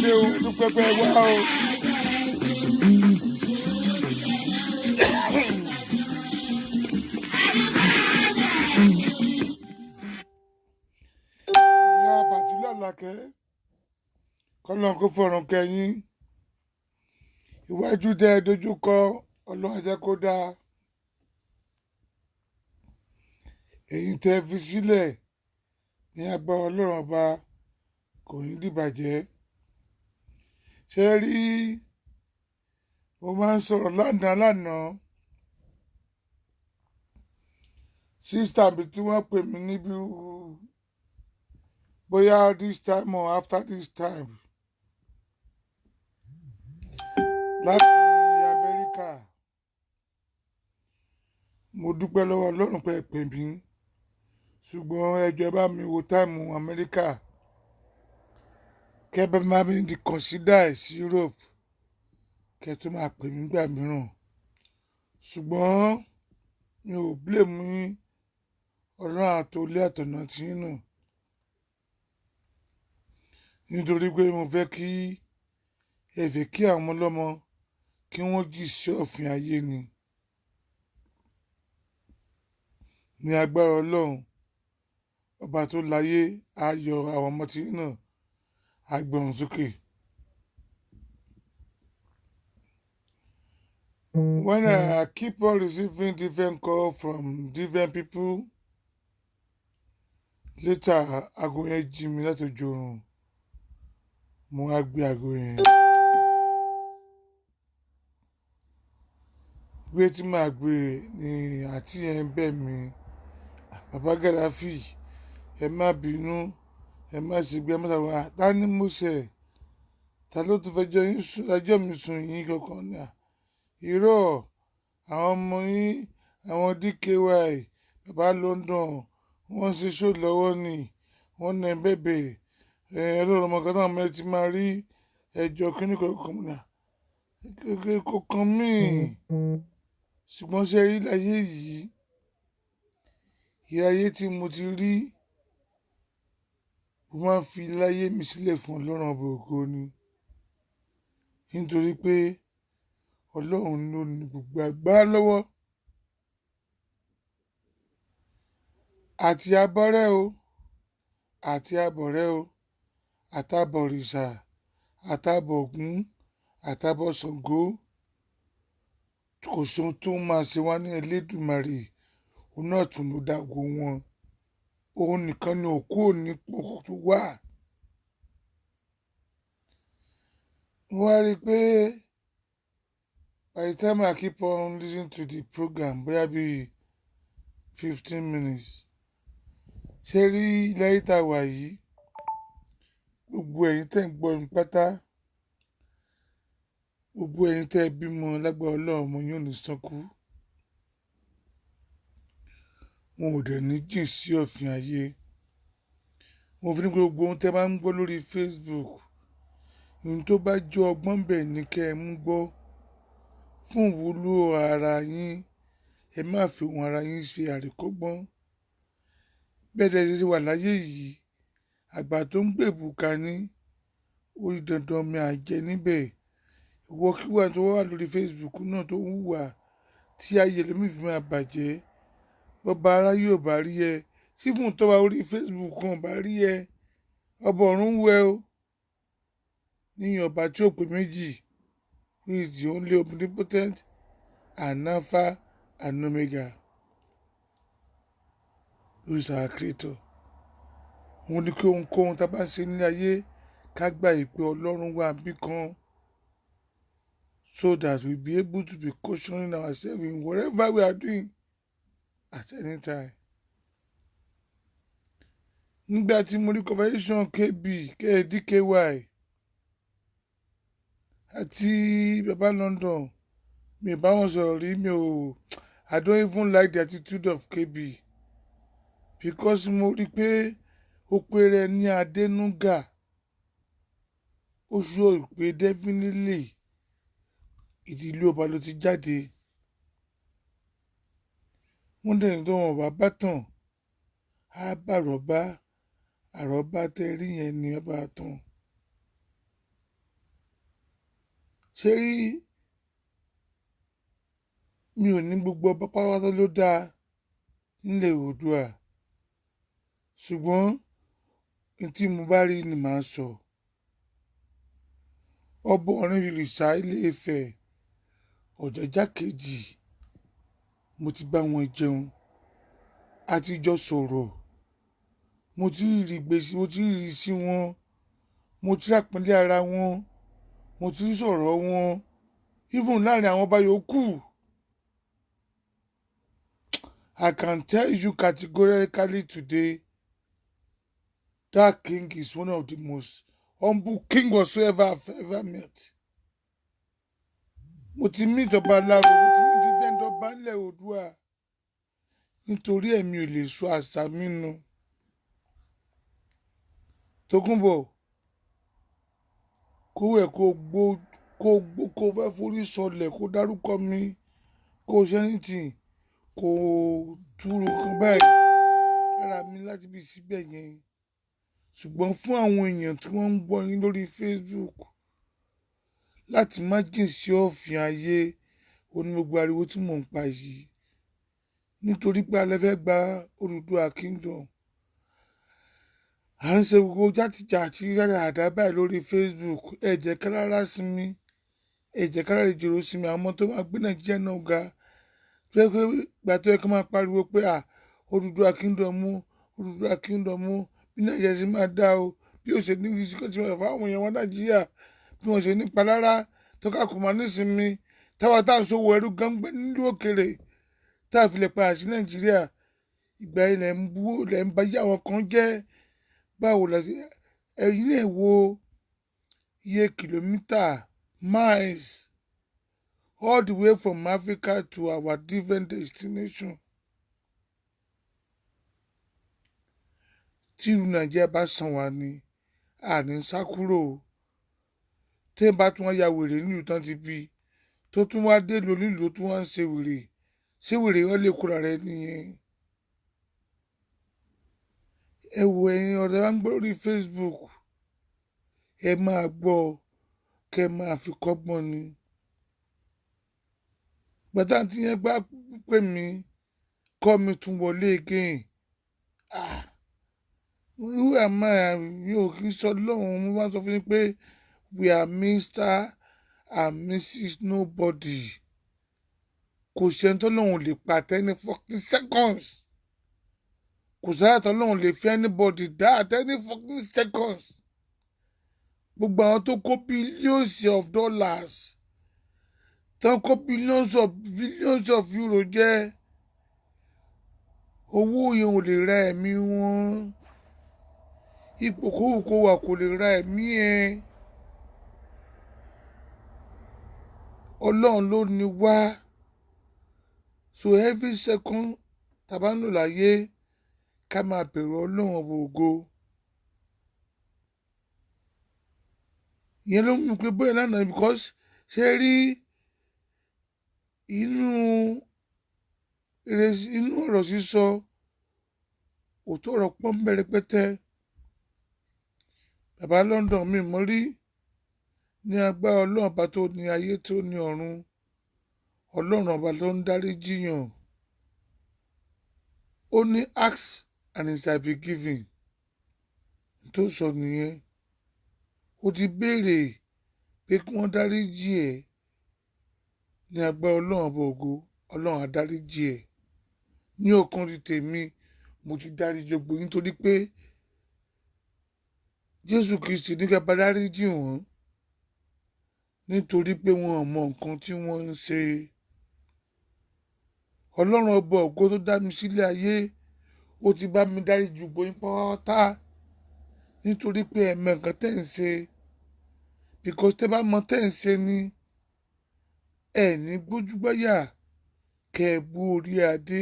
ṣe o dúpẹ́ pé wá o. ìyá bàtúlẹ̀ Àlàkẹ́ kọ́lọ́n kó fọ̀rùn kẹ́yìn iwájú tẹ dojúkọ Ọlọ́run jẹ́ kó dáa èyí tẹ fi sílẹ̀ ní agbára Ọlọ́run ọba kò ní dìbàjẹ́. ṣe rí mo máa ń sọ̀rọ̀ lánàá sísítà mi tí wọ́n pè mí níbi bóyá this time or after this time láti Amẹ́ríkà. Mo dúpẹ́ lọ́wọ́ Ọlọ́run pé ẹ pè mí ṣùgbọ́n ẹ jọ̀ọ́ bá mi wo táìmù Amẹ́ríkà kẹ́ bá máa mi di consider sí Europe kẹ́ tó máa pè mí gbà mìíràn ṣùgbọ́n mi ò blame yín Ọlọ́run àtòlé àtọ̀nà tí yín nù nítorí pé mo fẹ́ kí ẹ fẹ́ kí àwọn ọlọ́mọ kí wọ́n jì sí òfin ayé ni. Ní agbára Ọlọ́run ọba tó láyé á yọ àwọn ọmọ tí yín náà á gbé wọn sókè. When I keep on receiving different calls from different people, later aago yẹn jí mi láti ojú oorun mo wá gbé aago yẹn. Gbé tí màá gbé ni àti yẹn ń bẹ̀ mí bàbá Gàdáfì ẹ má bínú ẹ má ṣe gbé ẹ má ṣàwọn àtàní mọ́sẹ̀ ta ló tún fẹ́ ẹjọ́ mi sùn yín kankan ní irọ́ àwọn ọmọ yín àwọn DKY bàbá London wọ́n ṣe ṣó lọ́wọ́ ni wọ́n nà bẹ̀bẹ̀ ẹ̀rọ ọmọ kan náà mẹ́rin ti máa rí ẹjọ́ kíní kankan náà kankan míì ṣùgbọ́n ṣe rí láyé yìí ìráyé tí mo ti rí mo máa ń fi láyé mi sílẹ̀ fún Ọlọ́run ọba ògo ni nítorí pé Ọlọ́run ló ní gbogbo agbára lọ́wọ́ àti abọ́rẹ́ o àti abọ̀rẹ́ o àtàbọ̀rìṣà àtàbọ̀gún àtàbọ̀ṣàngó kò sóhun tó máa ṣe wá ní Elédùmarè òun náà tún ló dàgbò wọn òun nìkan ni òkú òní pọ̀ tó wà. Mo wá rí i pé by the time I keep on listening to the program bóyá bíi 15 minutes ṣe rí ilé ayé tá a wà yìí gbogbo ẹ̀yin tẹ́ ń gbọ́ mi pátá gbogbo ẹ̀yin tẹ́ ẹ bímọ lágbára Ọlọ́run ọmọ yóò ní sánkú wọn ò dẹ̀ ní jìn sí òfin ayé. Mo fi ní gbogbo ohun tẹ́ bá ń gbọ́ lórí Facebook ohun tó bá jẹ́ ọgbọ́n bẹ̀ ní kẹ́ ẹ mú gbọ́ fún ìwúlò ara yín ẹ má fi ohun ara yín ṣe àríkọ́gbọ́n. Bẹ́ẹ̀ dẹ̀ ṣe wà láyé yìí àgbà tó ń gbèbù ká ní orí dandan mi àjẹ níbẹ̀ ìwọkíwà tó wà lórí Facebook náà tó ń hùwà tí ayé lómi fi máa bàjẹ́ bọ́ba ara yóò bá rí ẹ tí fún tó wà orí Facebook kan bá rí ẹ ọba ọ̀run wẹ o níyàn ọba tí ò pé méjì who is the only omnipotent and Alpha and Omega who is our creator. Wọ́n ní kí ohunkóhun tá a bá ń ṣe nílé ayé ká gba ìpè Ọlọ́run wà bí kan so that we be able to be cautioning ourselves in whatever we are doing at any time. Nígbà tí mo rí conversation DKY àti bàbá London mi ò bá wọn sọ̀rọ̀ rí I don't even like the attitude of KB because mo rí pé ó pé rẹ ní Adénúgà ó ṣó pé definitely ìdílé ọba ló ti jáde wọ́n dẹ̀ ní tó wọn bá bá tàn á bá àrọ́bá tẹ rí yẹn ní bàbá tán ṣé rí mi ò ní gbogbo ọba pátá ló dáa nílẹ̀ Oòduà, ṣùgbọ́n n tí mo bá rí ni màá sọ. Ọba Ọ̀rúnrìṣà Ilé-Ifẹ̀ Ọ̀jájá kejì, mo ti bá wọn jẹun, a ti jọ sọ̀rọ̀, mo ti rí sí wọn, mo ti rí àpọ́nlé ara wọn, mo ti rí sọ̀rọ̀ wọn, even láàrin àwọn ọba yòókù. I can tell you categorically today, that king is one of the most humble king whatsoever I've ever met. Mo ti meet ọba Aláró, mo ti meet different ọba nílẹ̀ Oòduà, nítorí ẹ̀mí ò lè sọ àṣà mi nù. Tókunbọ̀, kó wẹ̀ kó fẹ́ forí sọlẹ̀ kó dárúkọ mi, kó ṣe anything, kó túrú kan báyìí lára mi láti bí síbẹ̀ yẹn. Ṣùgbọ́n fún àwọn èèyàn tí wọ́n ń gbọ́ yín lórí Facebook láti má jìn sí ọ̀fìn ayé oní gbogbo ariwo tí mò ń pa yìí, nítorí pé alẹ́ fẹ́ gba Odùduwà Kingdom. À ń ṣe gbogbo játìjàtì àdá báyìí lórí Facebook. Ẹ jẹ́ ká lára sinmi, ẹ jẹ́ ká lára ìjòrò sinmi. Àwọn ọmọ tó máa gbé Nàìjíríà náà ga, tó yẹ pé ìgbà tó yẹ kó máa pariwo pé Odùduwà Kingdom mú, Odùduwà Kingdom mú, bí Nàìjíríà ṣe máa dá o, bí ó ṣe ní ìrísí kó ti máa fà àwọn èèyàn wọn Nàìjíríà, bí wọ́n ṣe ní palára tó ká kò máa nísinmi, táwa tá à ń ṣòwò ẹrú gángbẹ́ nílùú òkèèrè tá a fi lè padà sí Nàìjíríà. Ìgbà ilẹ̀ ń bú, ilẹ̀ ń bá yá àwọn kan jẹ́. Báwo la ṣe ẹ̀yin lè wo iye kìlómítà, miles, all the way from Africa to our different destination. Tí ìlú Nàìjíríà bá san wà ní àní sá kúrò. Tí ẹ bá tún wá ya wèrè nílùú tán ti bí, tó tún wá dé lórí ìlú tó tún wá ń ṣe wèrè wọn lè kóra rẹ nìyẹn. Ẹ wo ẹ̀yin ọ̀rẹ́ wa ń gbọ́ lórí Facebook, ẹ máa gbọ́ kẹ́ máa fi kọ́gbọ́n ni. Gbàtà tí yẹn gbá pè mí, kọ́ mi tún wọlé again. Who am I? Mi ò kí sọ lọ́hùn, mo máa sọ fún yín pé we are Mr. and Mrs. Nobody. Kò sẹ́ni tó lóun lè pa 10 fucking seconds. Kò sára tó lóun lè fi anybody dá 10 fucking seconds. Gbogbo àwọn tó kó billions of dollars, tán kó billions of euro jẹ́, owó yẹn ò lè ra ẹ̀mí wọn. Ipò kówó wà kò lè ra ẹ̀mí ẹ. Ọlọ́run ló ní wá. So every second tàbá ń lò láyé, ká máa bẹ̀rù Ọlọ́run ọba ògo. Ìyẹn ló mú pé bóyá lánàá, because ṣe rí inú ọ̀rọ̀ sísọ òótọ́ ọ̀rọ̀ pọ́n bẹ̀rẹ̀ pẹ́tẹ́. Bàbá London mi mọ́ rí ní agbára Ọlọ́run ọba tó ní ayé tó ní ọ̀run. Ọlọ́run ọba ló ń dárí jiyàn. Ó ní ask and it shall be given. Tó sọ nìyẹn. Ó ti béèrè pé kí wọ́n dárí jì ẹ́ ní agbára Ọlọ́run ọba ògo. Ọlọ́run á dárí jì ẹ́. Ní ọkàn ti tèmi, mo ti dárí jogbo nítorí pé Jésù Kristi ní ká bá dárí jì wọ́n, nítorí pé wọn ò mọ nǹkan tí wọ́n ń ṣe. Ọlọ́run ọba ògo tó dá mi sílé ayé, ó ti bá mi dárí jù gbóyin pátá, nítorí pé ẹ mọ nǹkan tẹ́ ń ṣe. Because tẹ́ bá mọ tẹ́ ń ṣe ni ẹ ní gbójúgbáyà kẹ́ ẹ bú orí adé.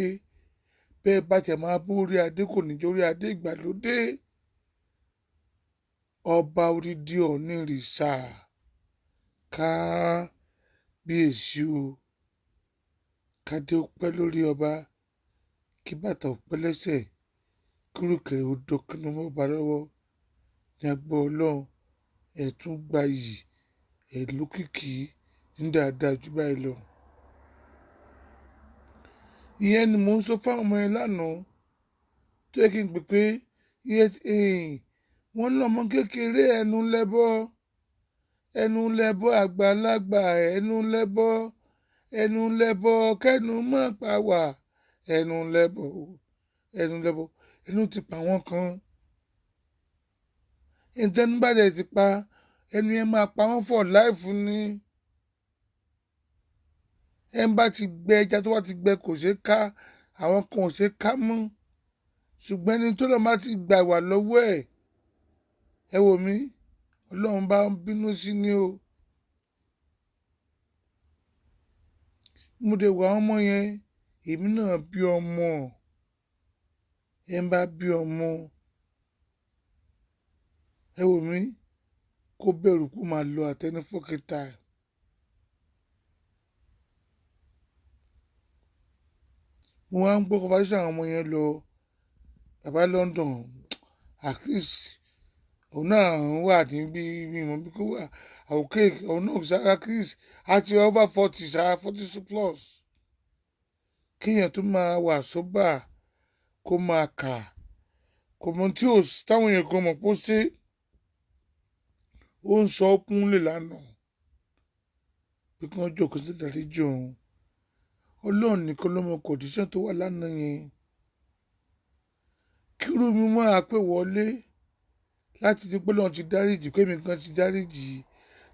Bẹ́ẹ̀ bá tẹ̀ máa bú orí adé, kò ní jẹ́ orí adé ìgbàlódé. Ọba odidi Ọ̀rúnrìṣà, kábíyèsí o. Kádé ó pẹ́ lórí ọba, kí bàtà ó pẹ́ lẹ́sẹ̀, kí rùkẹ̀rẹ̀ ó dọ̀kínú mọ́ ọba lọ́wọ́. Ní agbára Ọlọ́run, ẹ̀ tún gbayì, ẹ̀ lókìkí, ní dáadáa jù báyìí lọ. Ìyẹn ni mò ń sọ fáwọn ọmọ yẹn lánàá tó yẹ kí n pè pé wọ́n lọ́mọ kékeré ẹnu lẹ́bọ̀ àgbàlagbà ẹnu lẹ́bọ̀ kẹ́nu má pa wà ẹnu lẹ́bọ̀ ẹnu ti pa wọ́n kan. ìtẹnubàjẹ́ ti pa ẹnu yẹn máa pa wọ́n for life ni. ẹ ń bá ti gbẹ ẹja tó bá ti gbẹ kò ṣeé ká àwọn kan ò ṣeé ká mọ́ ṣùgbọ́n ẹni tó lọ́ọ́ bá ti gbà wà lọ́wọ́ ẹ̀ ẹ wò mí ọlọ́run bá ń bínú sí ni o. mo dé wà ọmọ yẹn èmi náà bí ọmọ ẹ ń bá bí ọmọ ẹ wò mí kó bẹ̀rù kó máa lọ àtẹnifọ́kẹta. mo wá ń gbọ́ conversation àwọn ọmọ yẹn lọ bàbá London at least òun náà wà níbi mímọ́ bí kò wà àwòké òun náà sára at least àti over 40 sára 40 plus kéèyàn tó máa wà sóbà kó máa kà kò mọ tí ò táwọn èèyàn kan mọ̀ pé ó ṣe ó ń sọ ó kúnlé lánàá pé kí wọ́n jókòó sí ìdáríjì òun ọlọ́run nìkan ló mọ condition tó wà lánàá yẹn kírú mi máa pè wọlé láti ní pé lọ́run ti dáríjì pé mi kan ti dáríjì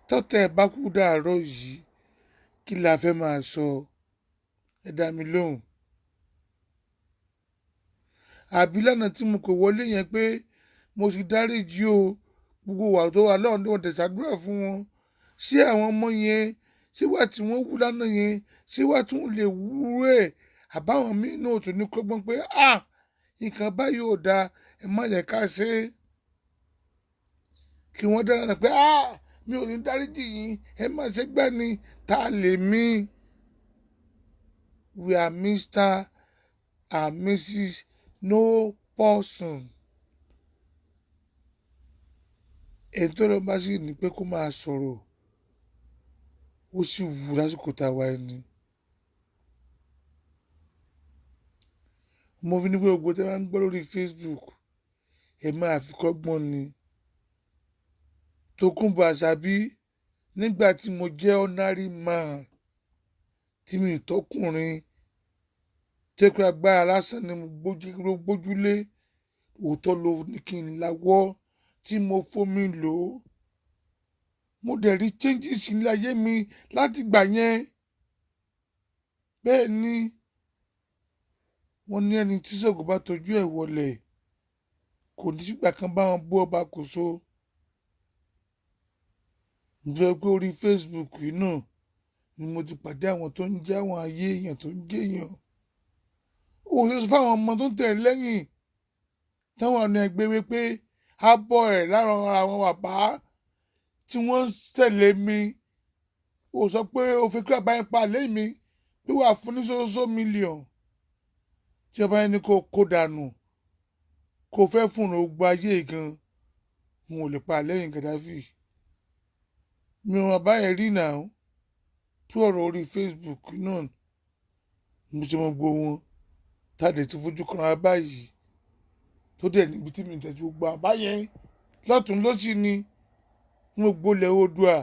tọ́tẹ̀ ẹ̀ bá kú dàárọ̀ yìí kí la fẹ́ máa sọ ẹ dá mi lóhùn. àbí lánàá tí mo kò wọlé yẹn pé mo ti dáríjì o gbogbo wà tó wà lọ́run tó wọ́n tẹ̀sàdúrà fún wọn ṣé àwọn ọmọ yẹn ṣé wà tí wọ́n wú lánàá yẹn ṣé wà tí wọ́n lè wú ẹ̀ àbáwọn míì náà tún ní kọ́gbọ́n pé nǹkan báyìí ò dáa ẹ má yẹ ká ṣe é kí wọ́n dáná pé mi ò ní dáríjì yín ẹ má ṣe gbẹ́ ni ta lè mí. We are Mr. and Mrs. No person. ẹni tó lọ bá sì ní pé kó máa sọ̀rọ̀ ó sì wù lásìkò tá a wá ẹni. mo fi ní pé gbogbo tẹ́ máa ń gbọ́ lórí Facebook ẹ máa fi kọ́gbọ́n ni. Tókunbọ̀ Àṣàbí nígbà tí mo jẹ́ ordinary man tí mi tọkùnrin tẹ́ pé agbára lásán ni mo gbójúlé òótọ́ ló ní kí n láwọ́ tí mo fomi lò ó. mo dẹ̀ rí changes ní ayé mi láti gbà yẹn. bẹ́ẹ̀ ni wọ́n ní ẹni tí Ṣàngó bá tọ́jú ẹ̀ wọlẹ̀ kò ní sígbà kan bá wọn bú ọba kò so. mo fẹ́ pé orí Facebook yìí náà ni mo ti pàdé àwọn tó ń jẹ́ àwọn ayé èèyàn tó ń jẹ́ èèyàn. ó ṣe sọ fáwọn ọmọ tó ń tẹ̀ lẹ́yìn táwọn ọ̀nà ẹgbẹ́ wípé á bọ̀ ẹ̀ lára àwọn bàbá tí wọ́n tẹ̀lé mi. ó sọ pé ó fi kí bàbá yẹn pa àlẹ́ mi pé wàá fún ní ṣoṣo mílíọ̀nù tí ọba yẹn ní kó dànù kó fẹ́ fún un gba ayé gan wọn ò lè pa lẹ́yìn Gaddafi. mi ò bá yẹn rí náà tú ọ̀rọ̀ orí Facebook náà mo ṣe mọ gbogbo wọn tàdé ti fojú kanra báyìí tó dẹ̀ níbi tí mi tẹ̀sí gbogbo àbá yẹn lọ́tún lọ́sì ni wọn gbolẹ̀ Oòduà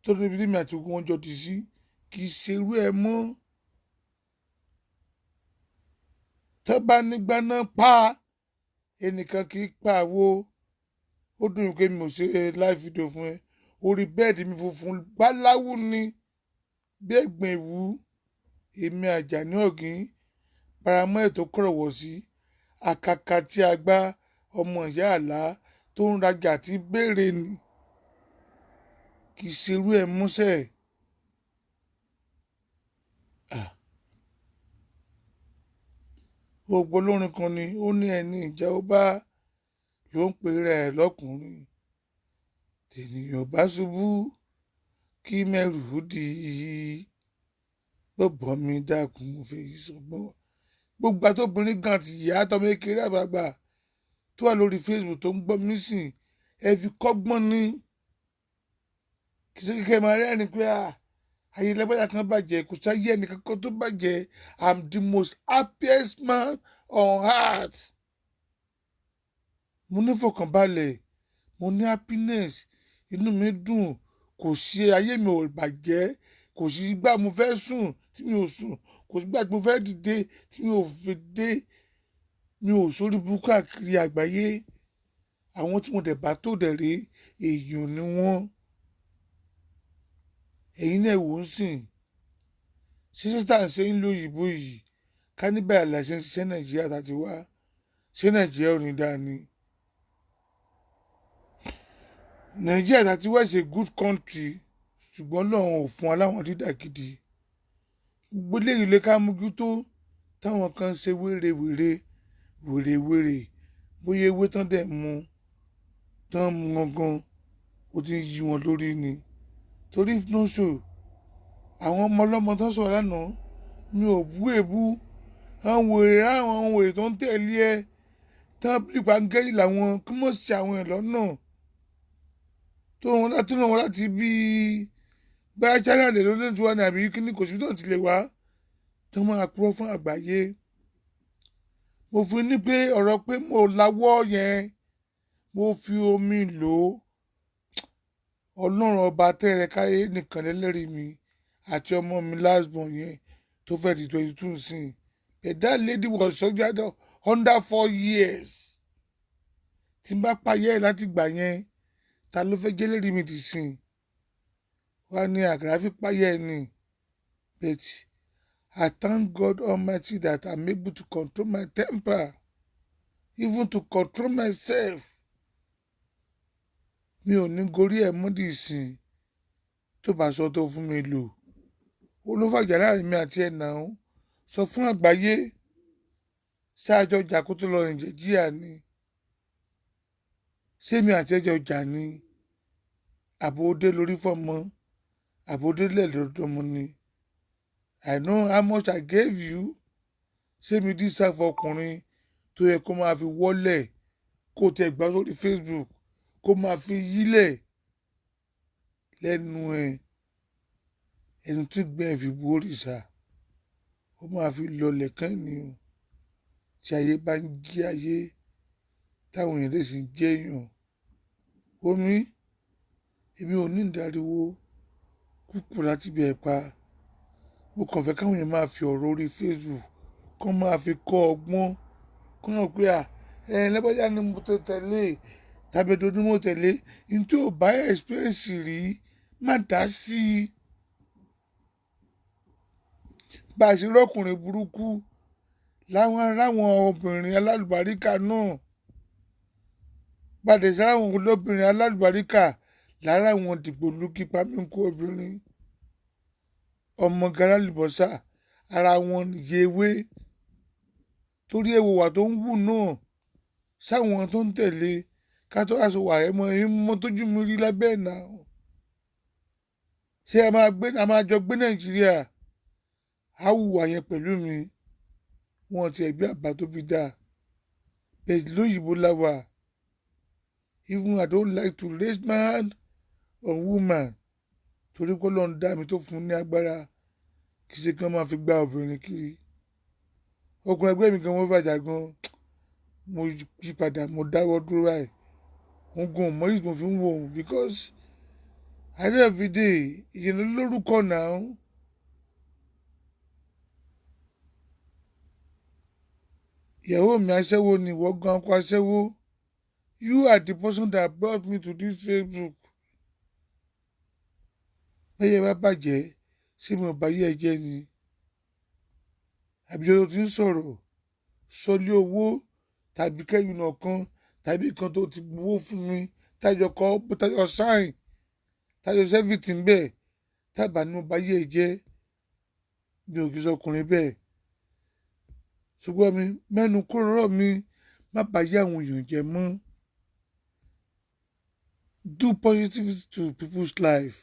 tó níbi tí mi àti gbogbo wọn jọ ti sí kì í ṣerú ẹ mọ́. tẹ́ bá nígbà náà pa ẹnìkan kì í pa àwo. ó dùn pé mi ò ṣe live video fún ẹ orí bẹ́ẹ̀dì mi funfun gbáláwù ni bí ẹ̀gbìn ìwú èmi Àjàní Ọ̀gìn paramọ́ ẹ̀ tó kọ̀rọ̀wọ̀ sí àkàkà tí a gbá ọmọ ìyá àlá tó ń rajà tí béèrè ni kì í ṣerú ẹ̀ músẹ̀. gbogbo olórin kan ni ó ní ẹni ìjà ó bá ló ń pè rẹ̀ lọ́kùnrin tènìyàn bá ṣubú kí mẹ́rù di bọ́bọ́ mi dákun mo fẹ́ yí sọgbọ́n. gbogbo àtọ́bìnrin gan àti ìyá àtọmọ kékeré àgbààgbà tó wà lórí Facebook tó ń gbọ́ mí sìn ẹ fi kọ́gbọ́n ní kì í ṣe kékeré máa rẹ́rìn pé ayé lágbájá kan bàjẹ́ kò sáyé ẹnìkan kan tó bàjẹ́. I'm the most happiest man on earth. Mo ní fọkànbalẹ̀, mo ní happiness, inú mi dùn, kò sí ayé mi ò bàjẹ́, kò sí ìgbà mo fẹ́ sùn tí mi ò sùn, kò sí ìgbà tí mo fẹ́ dìde tí mi ò fi dé. Mi ò sórí burúkú àkiri àgbáyé. Àwọn tí mo dẹ̀ bá tó dẹ̀ rí èèyàn ni wọ́n. Ẹ̀yin náà wò ó sìn. Ṣíṣe tá à ń ṣe ń lo òyìnbó yìí ká níbẹ̀ àlàṣẹ ń ṣiṣẹ́ Nàìjíríà láti wá. Ṣé Nàìjíríà ò ní dáa ni? Nàìjíríà láti wá is a good country ṣùgbọ́n lọ́wọ́n ò fún aláwọn dídà gidi. Gbogbo eléyìí lè ká mójútó táwọn kan ṣe wérewère bóyá ewé tán dẹ̀ mu tán mu gangan ó ti ń yí wọn lórí ni. Torí no show àwọn ọmọ ọlọ́mọ tán sọ̀rọ̀ lánàá mi ò bú èbú àwọn wèrè tó ń tẹ̀lé ẹ tán pípa gẹ́lì làwọn kí wọ́n ṣe àwọn ẹ̀ lọ́nà tó wọn láti bí bá China lè lóde tí wọn ní àbí kíní kò sí tó ti lè wá tó máa purọ́ fún àgbáyé. Mo fi ní pé ọ̀rọ̀ pé mo láwọ́ yẹn mo fi omi lò ó. Ọlọ́run ọba tẹ́rẹ̀ káyé nìkan lẹ́lẹ́rìí mi àti ọmọ mi last born yẹn tó fẹ́ di 22 sí i. But that lady was soldier under 4 years. Tí n bá payẹ́ láti gbà yẹn ta ló fẹ́ jẹ́lẹ́rìí mi dì sí i? Wá ní àgàràfí payẹ́ ni. But I thank God Almighty that I'm able to control my temper, even to control myself. Mi ò ní gorí ẹ̀ mọ́dì ìsìn tó bá sọ tó fún mi lò. Olúfàjà láàrin mi àti ẹ̀ náà sọ fún àgbáyé ṣáájọ ọjà kó tó lọ Nàìjíríà ni. Ṣé mi àti ẹjọ́ ọjà ni? Àbòdé lórí fọ́mọ, àbòdé lẹ̀ lọ́dọ̀mọ ni. I know how much I gave you. Ṣé mi dísàfù ọkùnrin tó yẹ kó máa fi wọ́lẹ̀ kó tẹ gbà sórí Facebook kó máa fi yílẹ̀ lẹ́nu ẹ̀ ẹni tí gbẹ́ fi bu òrìṣà ó máa fi lọlẹ̀ kán ni o. Tí ayé bá ń jí ayé táwọn èèyàn lè sì jẹ́ èèyàn. Omi èmi ò ní ìdáriwo kúkú láti bí ẹ̀ pa. Mo kàn fẹ́ káwọn èèyàn máa fi ọ̀rọ̀ orí Facebook kán máa fi kọ́ ọgbọ́n kán náà pé lẹ́gbẹ́jà ni mo tẹ̀lé tàbí ẹ̀dọ́ ni mo tẹ̀lé ní tí ò bá experience rí má dá sí i. Bá a ṣe rọ́kùnrin burúkú láwọn obìnrin alálùbáríkà náà bá a dẹ̀ ṣe láwọn olóbìnrin alálùbáríkà lára àwọn dìgbòlugi pamínkù obìnrin ọmọ galálùbọ́sà ara wọn yewé torí ewu wà tó ń wù náà sáwọn tó ń tẹ̀lé ká tó aṣọ wà ẹ̀ mọ́ tójú mi rí lábẹ́ ẹ̀ náà. Ṣé a máa jọ gbé Nàìjíríà á hùwà yẹn pẹ̀lú mi wọn ti ẹ̀gbẹ́ àbá tó fi dáa bẹ́ẹ̀ lóyìnbó láwà. Even I don't like to raise my hand on woman torí pé Ọlọ́run dá mi tó fún ní agbára kì í ṣe kí wọ́n máa fi gba obìnrin kiri. Ọkùnrin ẹgbẹ́ mi gan wọ́n bàjá gan mo yí padà mo dáwọ́ dúró báyìí mo gun mọ́yìí mo fi ń wò ó because at the end of the day ìyẹn lórúkọ náà. Ìyàwó mi aṣẹ́wó ni ìwọ gan ọkọ aṣẹ́wó. You are the person that brought me to this Facebook. Bẹ́yẹ bá bàjẹ́ ṣé mi ò bá yé ẹ jẹ́ ni? Àbí ọ̀rọ̀ tí ń sọ̀rọ̀ sọlé owó tàbí kẹ́yìn náà kan tàbí kan tó ti gbowó fún mi tájọ kọ́ tájọ sáìn tájọ sẹ́fìtì ń bẹ̀ tábà ní mo bá yé ẹ jẹ́ mi ò kì í sọkùnrin bẹ́ẹ̀. Ṣùgbọ́n mi mẹ́nu kúrò rọ̀ mi má bàa yé àwọn èèyàn jẹ mọ́. Do positivity to people's life.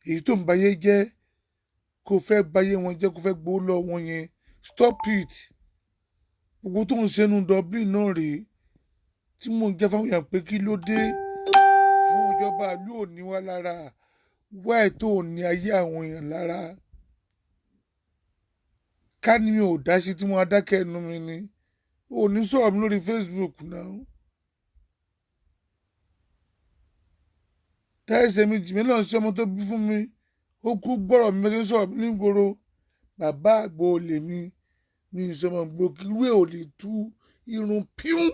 Èyí tó ń báyé jẹ́ kó fẹ́ báyé wọn jẹ́ kó fẹ́ gbowó lọ wọn yẹn stop it. Gbogbo tó ń ṣẹnu Dublin náà rèé tí mò ń jẹ́ fáwọn èèyàn pé kí ló dé àwọn ìjọba ìlú ò ní wá lára why tó ní ayé àwọn èèyàn lára. Ká ní mi ò dá sí tí wọ́n á dákẹ́ ẹnu mi ni ò ní sọ̀rọ̀ mi lórí Facebook náà. dáìsẹ̀ mi jìmí náà sí ọmọ tó bí fún mi ó kú gbọ́rọ̀ mi mẹ́tẹ́ sọ̀rọ̀ mi nígboro bàbá àgbo olè mi ìsọmọ gbòkìrú ẹ̀ ò lè tú irun píún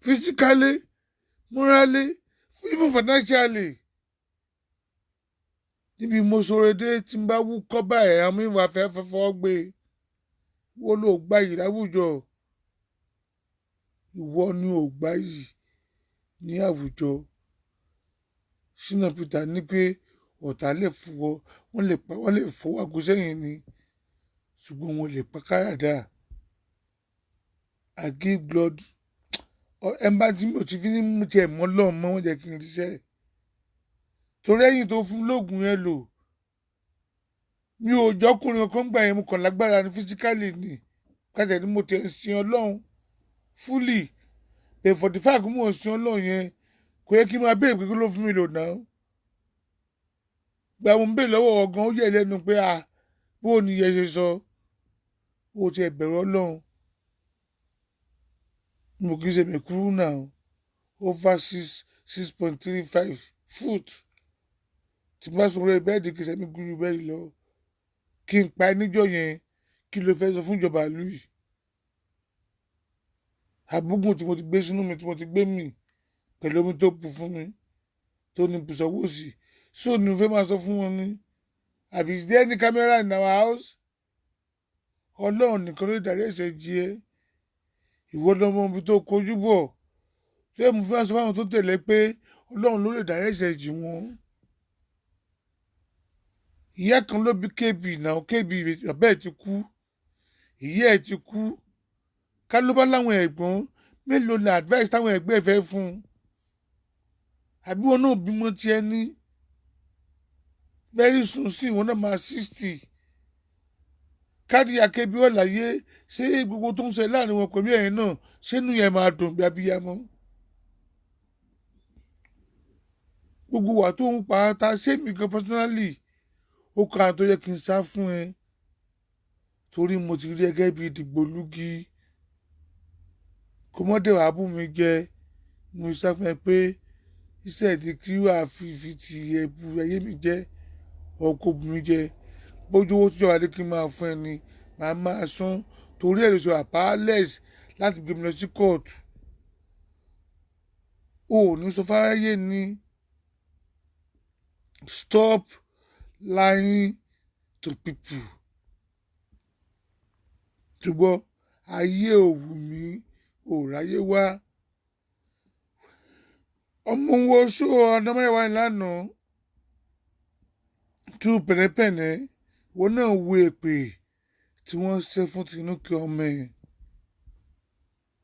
physically morally even financially. Níbi mo sọ̀rọ̀ dé tí n bá wú kọ́bà ẹ̀ àwọn ìwà fẹ́fọ́ gbé wọ́n ló gbá yìí láwùjọ ìwọ ni ò gbá yìí ní àwùjọ. Ṣínà Peter ní pé ọ̀tá lè fọwọ́ wọ́n lè fọwọ́ àgọ́ sẹ́yìn ni ṣùgbọ́n wọn lè pa káràdà. I give blood ẹ bá tí mo ti fi ní mú tiẹ̀ mọ́ lọ́ọ̀ mọ́ wọ́n jẹ́ kí n ríṣẹ́ torí ẹ̀yìn tó fún lóògùn yẹn lò mi ò jọkùnrin kan gbà yẹn mo kàn lágbára ní physically ni kájà ni mo ti ń sin Ọlọ́run fully bẹ́ẹ̀ 45 mo ń sin Ọlọ́run yẹn kò yẹ kí n máa béèrè pé kí ló fún mi lò náà. Gba mo ń béèrè lọ́wọ́ ọ̀gán ó yẹ lẹ́nu pé bó o ní yẹn ṣe sọ ó ti ẹ̀bẹ̀rù Ọlọ́run mo kì í ṣe mẹ̀kúrú náà over 6.35 foot tí n bá sọ orí bẹ́ẹ̀dì kì í ṣe mi gúrú bẹ́ẹ̀dì lọ kí n pa níjọ́ yẹn kí ló fẹ́ sọ fún ìjọba ìlú yìí. Àbúgùn tí mo ti gbé sínú mi tí mo ti gbé mì pẹ̀lú omi tó bù fún mi tó ní bùsọ̀wọ́ sí so ni mo fẹ́ máa sọ fún wọn ni àbí is there any camera in our house. Ọlọ́run nìkan ló darí ẹ̀ṣẹ̀ jí ẹ ìwọ lọmọ ibi tó kojú bọ̀ tó yẹ mo fẹ́ sọ fáwọn tó tẹ̀lé pé Ọlọ́run ló lè darí ẹ̀ṣẹ̀ jì wọ́n. Ìyá kan ló bí KB náà KB bàbá ẹ̀ ti kú ìyá ẹ̀ ti kú ká ló bá láwọn ẹ̀gbọ́n mélòó ni advice táwọn ẹgbẹ́ fẹ́ fún un àbí wọn náà bímọ tiẹ̀ ní very soon sí ìwọ náà máa 60 káàdì akébi ọ̀làyé ṣé gbogbo tó ń ṣe láàrin wọn pẹ̀lú ẹ̀yìn náà ṣé inú yẹn máa dùn bí abiyamọ. Gbogbo wà tó ń pa ata ṣé mi gan personally ó kàn án tó yẹ kí n sá fún ẹ torí mo ti rí gẹ́gẹ́ bí dìgbòlugi kò mọ́dé wàá bù mí jẹ mo sá fún ẹ pé iṣẹ́ ìdí kí wàá fi ti ẹ̀bù ayé mi jẹ́ ọkọ̀ bù mí jẹ bójú owó tíjọba lé kí n máa fún ẹ ni màá máa san torí ẹ̀ ló sọ powerless láti gbé mi lọ sí kóòtù. O ò ní sọ fáráyé ni stop lying to people. Ṣùgbọ́n ayé ò wù mí ò ráyé wá. Ọmọ wo ṣó ọ̀dọ́mẹ́wàá ìlànà tú pẹ̀lẹ́pẹ̀lẹ́ wọn náà wo èpè tí wọ́n ṣe fún Tinúkẹ́ ọmọ ẹ̀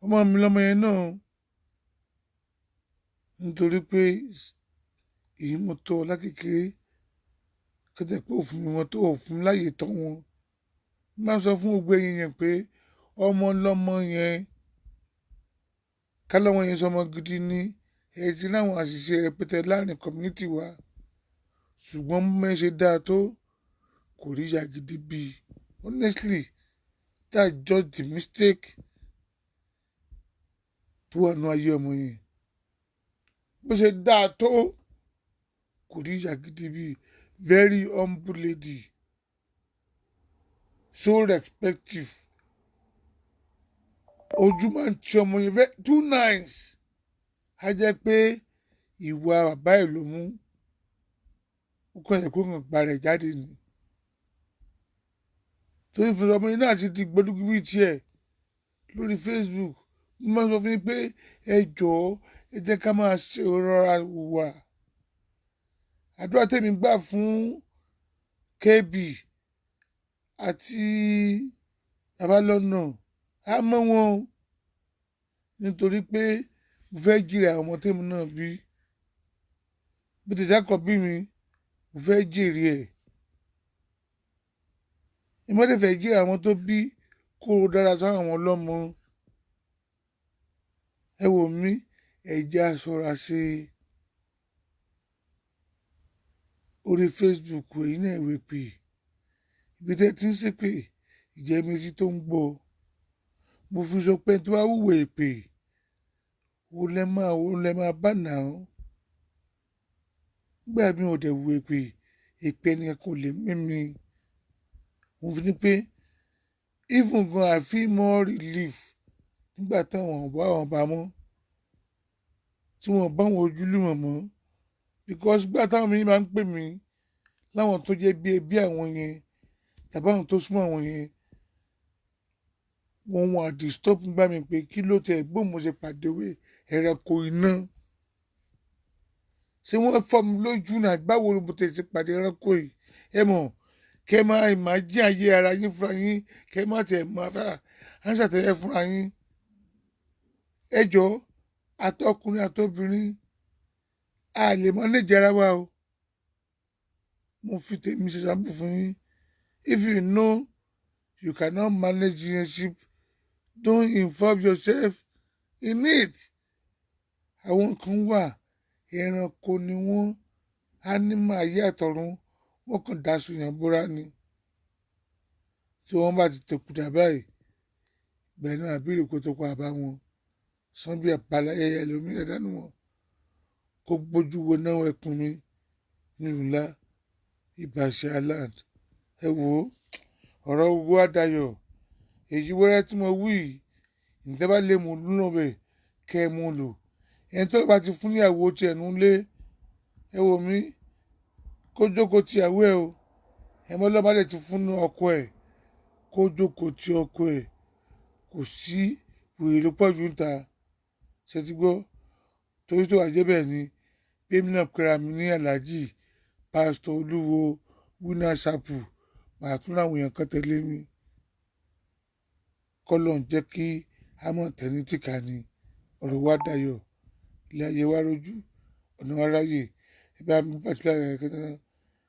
ọmọ mi lọ́mọ yẹn náà nítorí pé èyí mo tọ́ lákékeré kẹ́tẹ́ pé òfin mi wọn tó òfin láyè tán wọn máa sọ fún gbogbo ẹ̀yin yẹn pé ọmọ lọ́mọ yẹn kálọ́wọ́ yẹn sọmọ gidi ní ẹ̀ ti láwọn àṣìṣe rẹpẹtẹ láàrin community wa ṣùgbọ́n mẹ́ṣe dáa tó kò rí ìyá gidi bí honestly that's just the mistake tó wà ní ayé ọmọ yẹn bó ṣe dáa tó kò rí ìyá gidi bí very humble lady so respectful ojú máa ń tí ọmọ yẹn too nice á jẹ́ pé ìwà bàbá ẹ̀ ló mú ó kàn yẹ kó kàn gba rẹ̀ jáde ni torí fún ọmọ yẹn náà ti di gbólógbó bíi tiẹ̀ lórí Facebook mo máa ń sọ fún yín pé ẹ jọ̀ọ́ ẹ jẹ́ ká máa ṣe rọra hùwà àdúrà tèmi gbà fún KB àti Babalọ́nà á mọ́ wọn nítorí pé mo fẹ́ jèrè àwọn ọmọ tèmi náà bí tètè kọ bí mi mo fẹ́ jèrè ẹ̀ ìmọ̀lẹ́ fẹ́ jèrè àwọn tó bí kó o dára sáwọn àwọn ọlọ́mọ ẹ wò mí ẹ jẹ́ a ṣọ́ra ṣe orí Facebook èyí náà ìwé pè ibi tẹ́ ti ń ṣépè ìjẹ́ méjì tó ń gbọ́ mo fi sọ pé tó bá wúwo èpè ó lẹ́ máa bá nà án nígbà mi ò dẹ̀ wú èpè ẹnìkan kò lè mímí mo fi ní pé even gan I feel more relief nígbà táwọn ọ̀bá àwọn bá mọ́ tí wọ́n bá wọn ojúlùmọ̀ mọ́ because gbà táwọn mi máa ń pè mí láwọn tó jẹ́ bí ẹbí àwọn yẹn tàbí àwọn tó súnmọ́ àwọn yẹn wọ́n wọ́n disturb gbà mí pé kí ló tẹ̀ gbọ́n mo ṣe pàdé wé ẹranko iná ṣé wọ́n fọ́ mi lójú náà báwo ni mo tẹ̀ ti pàdé ẹranko yìí ẹ mọ̀ kẹ́ máa imagine ayé ara yín fúnra yín kẹ́ má tẹ̀ máa fẹ́ àǹṣàtẹ̀yẹ fúnra yín ẹ jọ àtọkùnrin àtobìnrin a lè manage ara wa o mo fi tèmi ṣe sample fún yín if you know you cannot manage relationship don't involve yourself in it àwọn kan wà ẹranko ni wọ́n animal ayé àtọ̀run wọ́n kàn dáṣu yàn bóra ni tí wọ́n bá ti tẹ̀kùdà báyìí bẹ́ẹ̀ náà àbírí kó tó kọ àbá wọn sanbi àbáláyé ẹlòmíràn dánú wọn kó gbójú wo náà ẹkùn mi nílùú ńlá ìbàṣẹ aland ẹ wò ó ọ̀rọ̀ owó àdayọ̀ èyí wẹ́rẹ́ tí mo wí ìjọba lè mú lúnà bẹ̀ kẹ́ ẹ mú lò ẹni tó bá ti fún níyàwó tiẹ̀ nú lé ẹ wò mí kó jókòó tìyàwó ẹ o ẹ mọ́ lọ́ba lè ti fún ọkọ ẹ kó jókòó ti ọkọ ẹ kò sí wèrè ló pọ̀ jù ń ta ṣe ti gbọ́ torí tó wà jẹ́ bẹ́ẹ̀ ni bẹ́ẹ̀mi náà pera mi ní aláàjì pásítọ̀ olúwo wínà ṣàpù màá tún láwọn èèyàn kan tẹ̀lé mi kọ́lọ̀ ń jẹ́ kí a mọ̀ tẹ́ni tìka ni ọ̀rọ̀ wa dayọ̀ ilé ayé wa rojú ọ̀nà wa ráyè ẹ bá mi pàtílà rẹ̀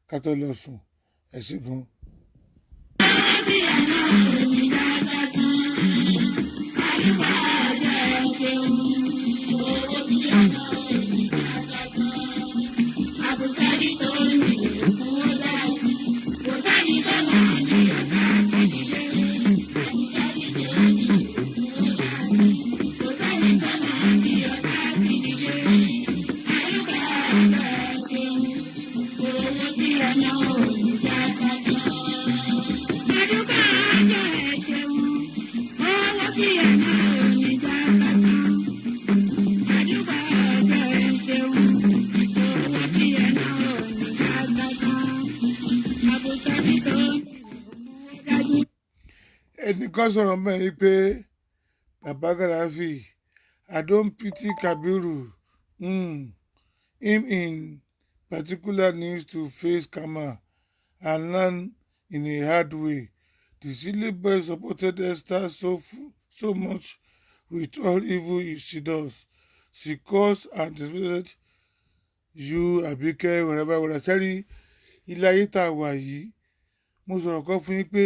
ká tó lọ sùn ẹ̀ sí gan. ẹnìkan sọ̀rọ̀ mẹ́rin pé bàbá Gaddafi I don't pity Kabiru him in particular needs to face karma and learn in a hard way. The silly boy supported Esther so much with all evil she does. She caused and disrespected you Abike wherever sẹ́rí ilé ayé tá a wà yìí mo sọ̀rọ̀ kan fún yín pé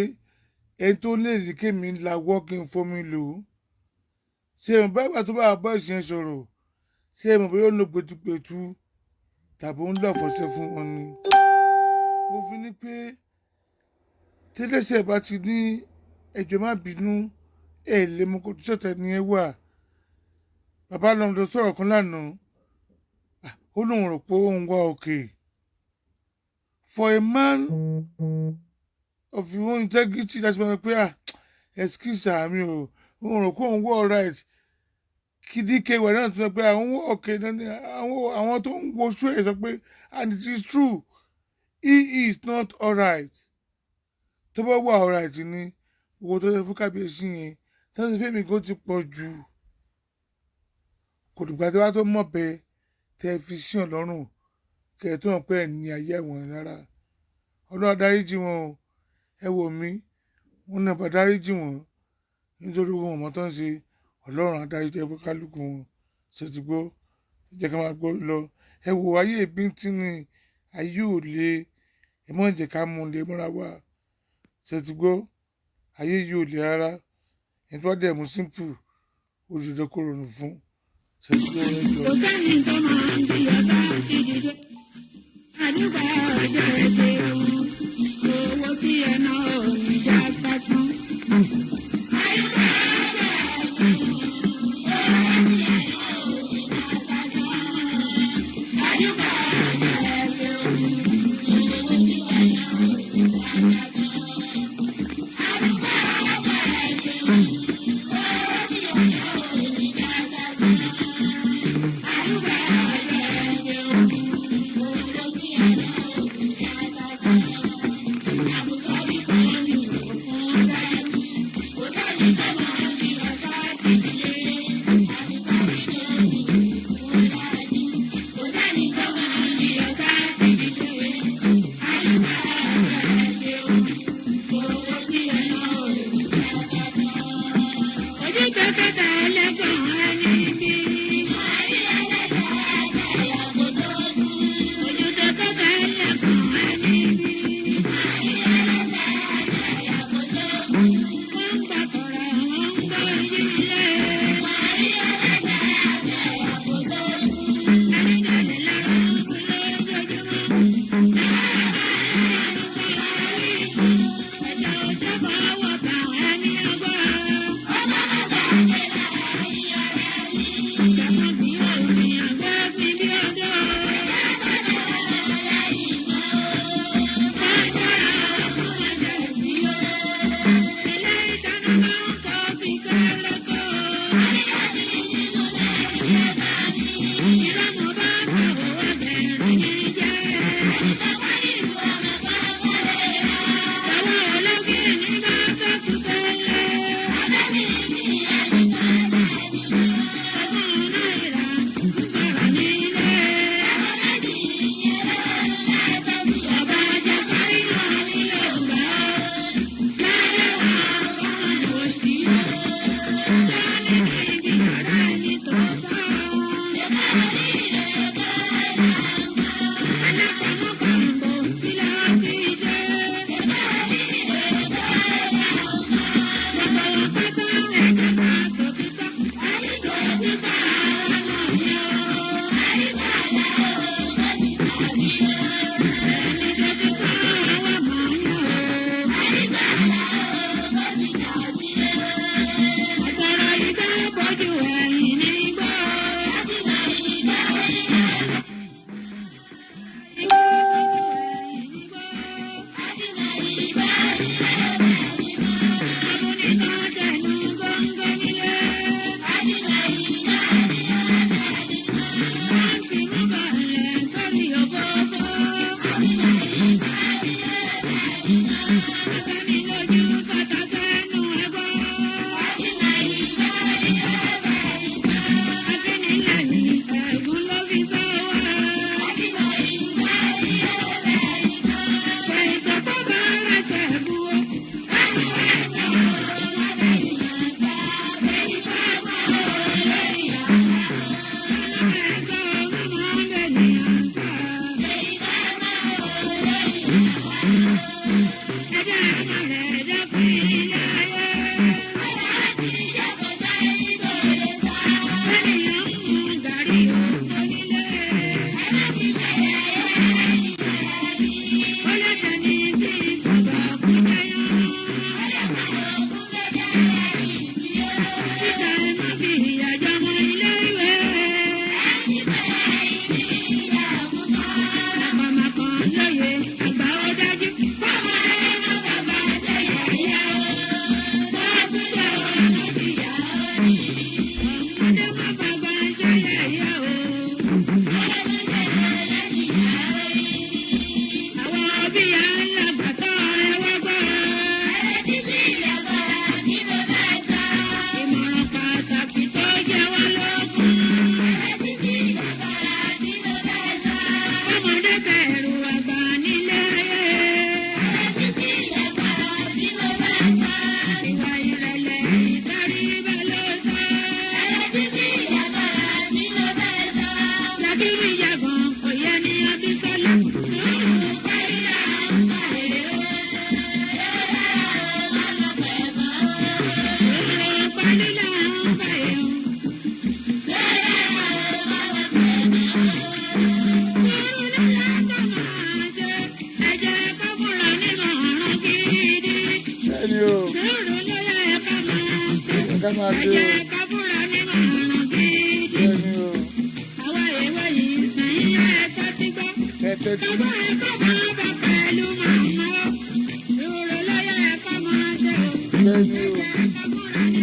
ẹni tó lè rí kémi la working for me lò ó ṣé mo bá gbà tó bá bọ́ ìṣẹ́ sọ̀rọ̀ ṣé mo bóyá ó ń lo pẹ̀tùpẹ̀tù tàbí ó ń lọ fọṣẹ fún wọn ni. mo fi ní pé tẹ́lẹ̀ṣẹ̀ bá ti ní ẹjọ́ má bínú ẹ̀ lè mú kó tó ṣọ̀tẹ̀ ní ẹ wà. bàbá lọ́mọdé sọ̀rọ̀ kan lánàá ó lóun rò pé òun wá òkè. For a man of your own integrity láti máa pé excuse àmì o òun rò pé òun wá alright kídíkẹ́ ìwà náà tún sọ pé àwọn wá òkè àwọn tó ń wo ṣó ẹ̀ sọ pé and it is true he is not alright. tó bá wà alright ni owó tó ṣe fún kábíyèsí yẹn tó ṣe fẹ́mi kó ti pọ̀ jù kò dùgbà tí wàá tó mọ̀ bẹ́ẹ̀ tẹ́ fi sí ọlọ́run kẹ́ ẹ tó hàn pé ẹ̀ ní ayé ẹ̀wọ̀n rárá ọlọ́run adáríjì wọn o ẹ wò mí wọn náà bá dáríjì wọn nítorí wọn ọmọ tó ń ṣe ọlọ́run adáríjì ẹ kálukú wọn ṣe ti gbọ́ jẹ́ ká máa gbọ́ lọ ẹ wò ayé ìbíntín ni ayé ò le ẹ mọ̀ jẹ́ ká mú un lè múra wá ṣe ti gbọ́ ayé yìí ò le rárá ẹ tó dẹ̀ mú simple olùdókòwò kò rọrùn fún ṣe ti gbọ́ ẹ jọ. Àwa ìwé yìí sẹ́yìn ẹ̀ka. tẹ́tí. Bẹ́ẹ̀ni o.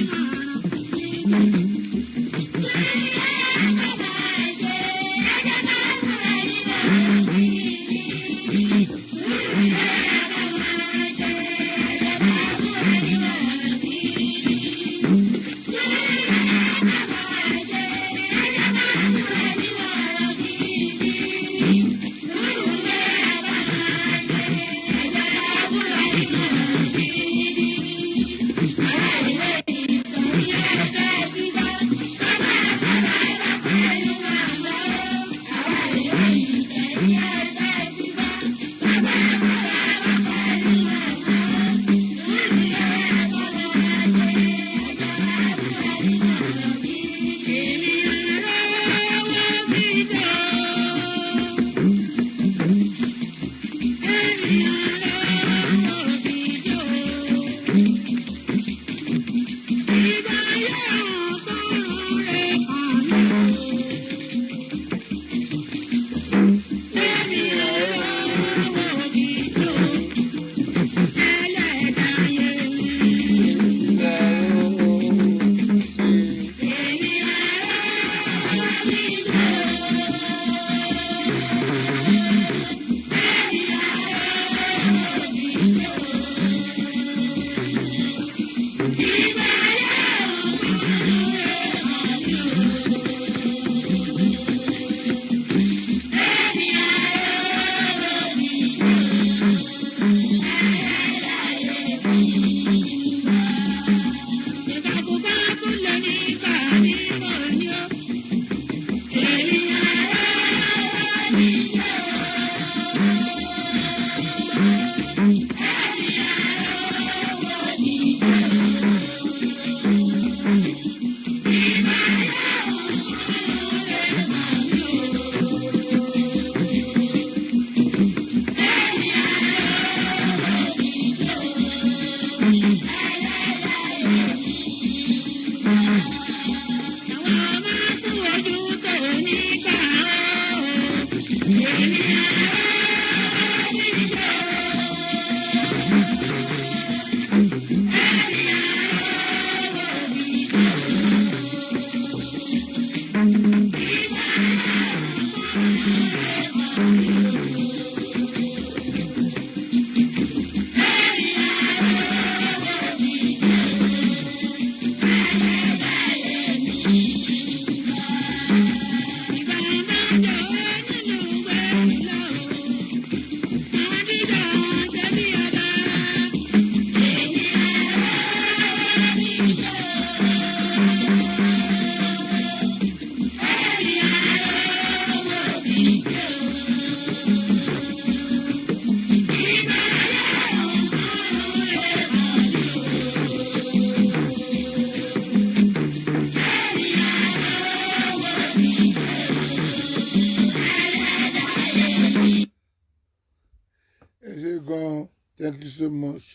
Ẹ ṣé gan-an, thank you so much.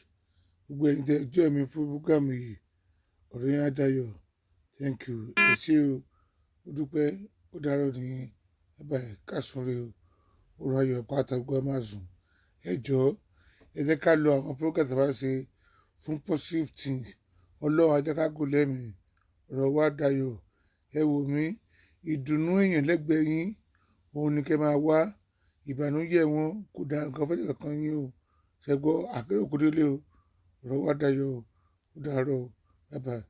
Gbogbo ẹ̀yin tẹ́ jọ́ mi fún búkàmù yìí, ọ̀rọ̀ yẹn á dayọ̀, thank you. Ẹ ṣé o, ó dúpẹ́, ó dárọ̀ ní bàbá ẹ̀ kásùn rè o, ó rọ ayọ̀ pátá gbọ́ máa sùn. Ẹ jọ̀ọ́, ẹ jẹ́ ká lo àwọn program tí a bá ṣe fún positive things. Ọlọ́run á jẹ́ ká gùn lẹ́mìí, ọ̀rọ̀ wa dayọ̀. Ẹ wò mí, ìdùnnú èèyàn lẹ́gbẹ̀ẹ́ yín, òun ni kẹ́ máa wá. Ìbànújẹ́ wọn kò dá nǹkan fẹ́ nìkan yín o. Ṣẹ́gbọ́ àkérò kò délé o, ọ̀rọ̀ wa dayọ̀ o, ó dàárọ̀ o, bye bye.